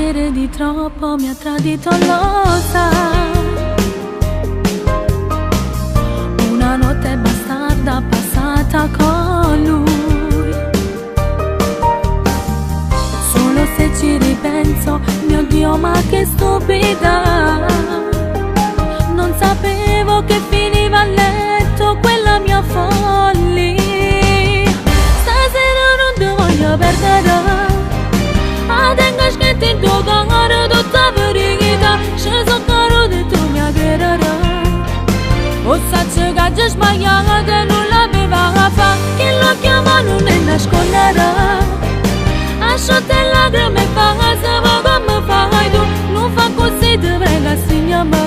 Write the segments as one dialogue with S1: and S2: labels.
S1: volere di troppo mi ha tradito, lo sai. Una notte bastarda passata con lui. Solo se ci ripenso, mio Dio, ma che stupida. Non sapevo che finiva a letto quella mia follia. Stasera non ti voglio perdere. Adesso che ti tocca ancora tutta verità, sceso caro di tu mi aggrederai. O sacce che già sbagliato e non l'aveva fatto, che lo chiama non ne nasconderà. Asciutte lacrime e fa se va come fai tu, non fa così ti prega signa me.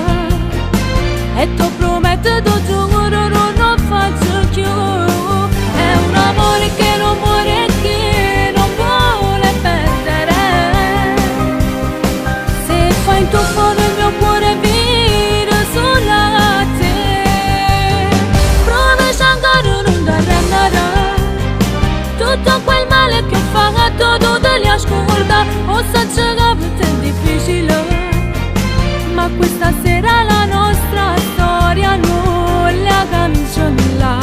S1: E ti prometto, ti giuro, non lo faccio più. È un amore che non muore, che non vuole perdere. Se fai tu fuori il mio cuore vira sulla te. Provaci ancora non ti arrenderai. Tutto quel male che ho fatto tu te li ascolta. O saggio che è difficile, ma questa sera la nostra storia non la cancella.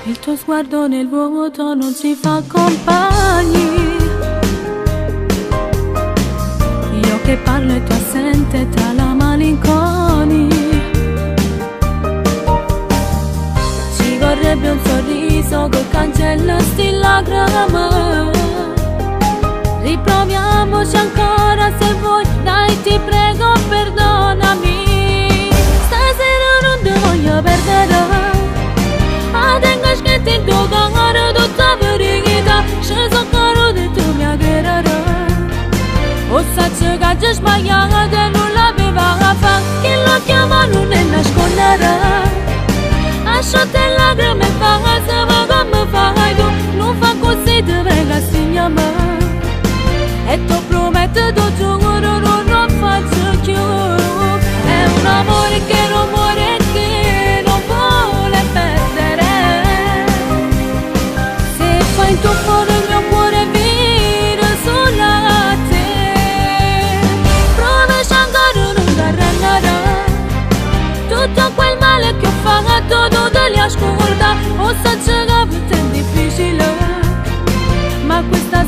S1: Il tuo sguardo nel vuoto non ci fa compagni. Io che parlo e tu assente tra la malinconia. Ci vorrebbe un sorriso che cancella sti lacrime. Riproviamoci ancora se vuoi, dai ti prego perdonami. Stasera non ti voglio perdere. Adesso che ti tocca ancora tutta verità, sceso caro di tu mi aggrederai. O sacce che già sbagliato e non l'aveva fatto, che lo chiama non ne nasconderà. Asciutte lacrime e fa se va come fai tu, non fa così ti prega signa me. E ti prometto, ti giuro, non lo faccio più. È un amore che non muore, che non vuole perdere. Se fai tu fuori il mio cuore vira sulla te. Provaci ancora non ti arrenderai. Tutto quel male che ho fatto tu te li ascolta. O saggio che è difficile, ma questa